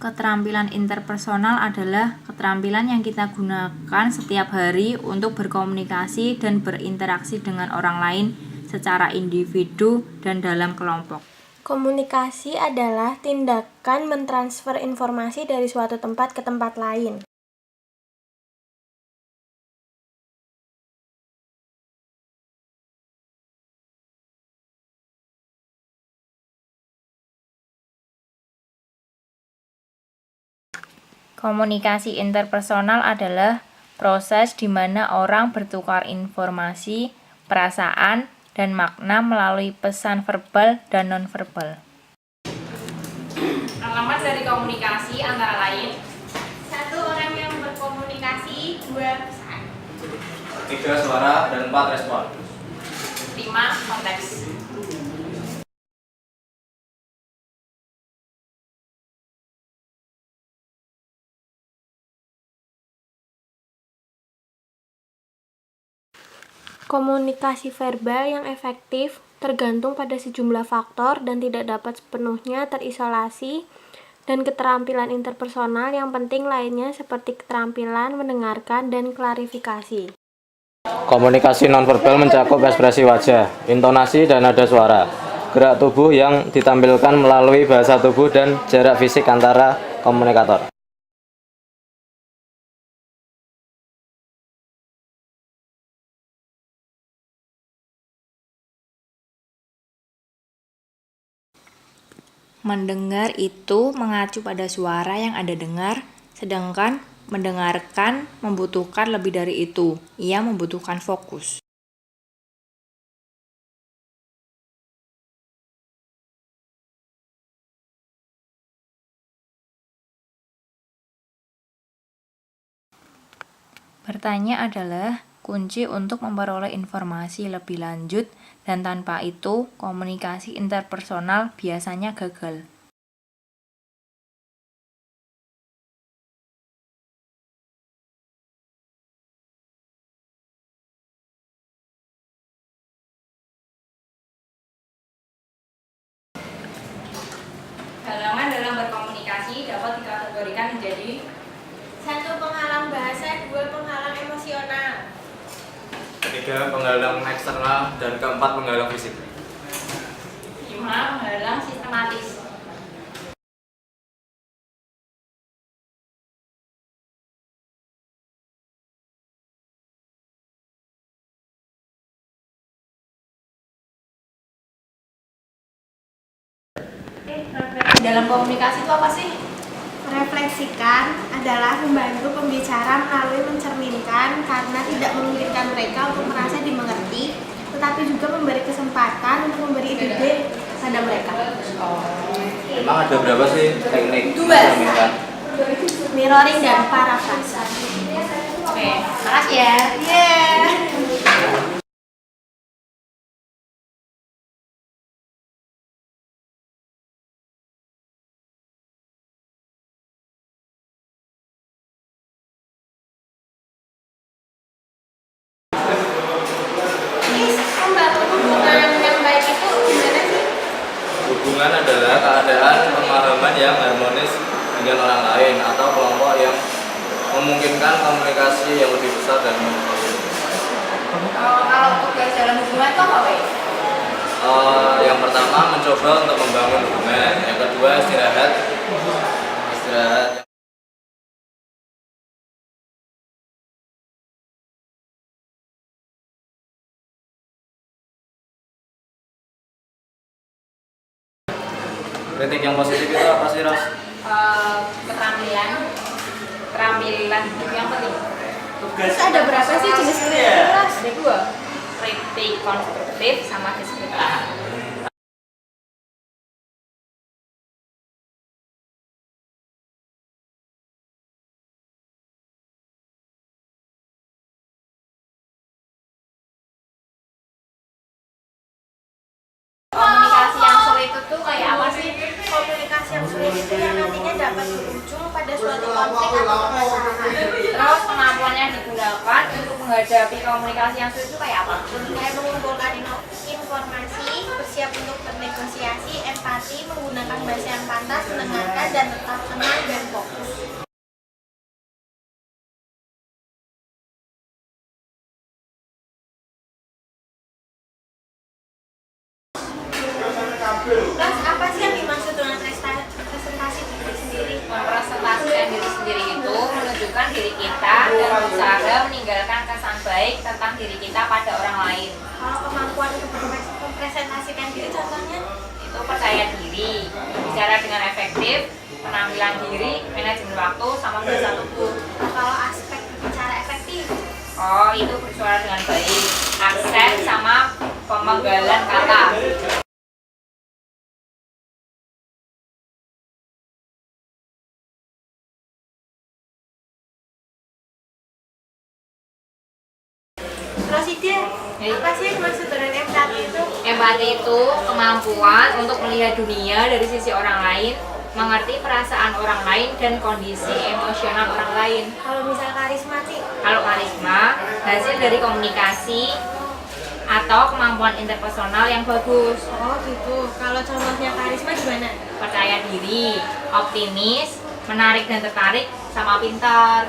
Keterampilan interpersonal adalah keterampilan yang kita gunakan setiap hari untuk berkomunikasi dan berinteraksi dengan orang lain secara individu dan dalam kelompok. Komunikasi adalah tindakan mentransfer informasi dari suatu tempat ke tempat lain. Komunikasi interpersonal adalah proses di mana orang bertukar informasi, perasaan, dan makna melalui pesan verbal dan nonverbal. Alamat dari komunikasi antara lain: 1. Orang yang berkomunikasi, 2. pesan. 3. Suara dan 4. respon. 5. Konteks. Komunikasi verbal yang efektif tergantung pada sejumlah faktor dan tidak dapat sepenuhnya terisolasi, dan keterampilan interpersonal yang penting lainnya seperti keterampilan mendengarkan dan klarifikasi. Komunikasi nonverbal mencakup ekspresi wajah, intonasi, dan nada suara, gerak tubuh yang ditampilkan melalui bahasa tubuh dan jarak fisik antara komunikator. Mendengar itu mengacu pada suara yang Anda dengar, sedangkan mendengarkan membutuhkan lebih dari itu. Ia membutuhkan fokus. Bertanya adalah kunci untuk memperoleh informasi lebih lanjut, dan tanpa itu komunikasi interpersonal biasanya gagal. Halangan dalam berkomunikasi dapat dikategorikan menjadi: 1. Penghalang bahasa, 2. penghalang emosional. 3. Penghalang eksternal, dan 4. Penghalang fisik. 5. Penghalang sistematis. Dalam komunikasi itu apa sih? Merefleksikan adalah membantu pembicara melalui mencerminkan, karena tidak memungkinkan mereka untuk merasa dimengerti, tetapi juga memberi kesempatan untuk memberi ide pada mereka. Emang ada berapa sih teknik 2. mencerminkan? Mirroring dan parafrase. Oke, makasih ya. Membangun hubungan yang baik itu gimana sih? Hubungan adalah keadaan pemahaman yang harmonis dengan orang lain atau kelompok yang memungkinkan komunikasi yang lebih besar dan Kalau tugas dalam hubungan itu apa, Wei? yang pertama mencoba untuk membangun hubungan, yang kedua istirahat. Kritik yang positif itu apa sih, Ros? Keterampilan itu yang penting. Terus ada berapa sih jenis kritik? Ada 2, kritik konstruktif sama deskriptif. Komunikasi yang sulit itu kayak apa sih? Komunikasi yang sulit itu yang nantinya dapat berujung pada suatu konflik atau permasalahan. Terus kemampuan yang digunakan untuk menghadapi komunikasi yang sulit itu kayak apa? Kayak mengumpulkan informasi, bersiap untuk negosiasi, empati, menggunakan bahasa yang pantas, mendengarkan, dan tetap tenang dan fokus. Terus apa sih yang dimaksud dengan presentasi diri sendiri? Mempresentasikan diri sendiri itu menunjukkan diri kita dan berusaha meninggalkan kesan baik tentang diri kita pada orang lain. Kalau kemampuan untuk mempresentasikan diri contohnya? Itu percaya diri, bicara dengan efektif, penampilan diri, manajemen waktu, sama bahasa tubuh. Kalau aspek berbicara efektif? Oh, itu bersuara dengan baik, aksen sama pemenggalan kata. Terus ide, apa sih yang dimaksud dengan empati itu? Empati itu kemampuan untuk melihat dunia dari sisi orang lain, mengerti perasaan orang lain dan kondisi emosional orang lain. Kalau misal karismatik? Kalau karisma, hasil dari komunikasi atau kemampuan interpersonal yang bagus. Oh gitu. Kalau contohnya karisma gimana? Percaya diri, optimis, menarik dan tertarik, sama pintar.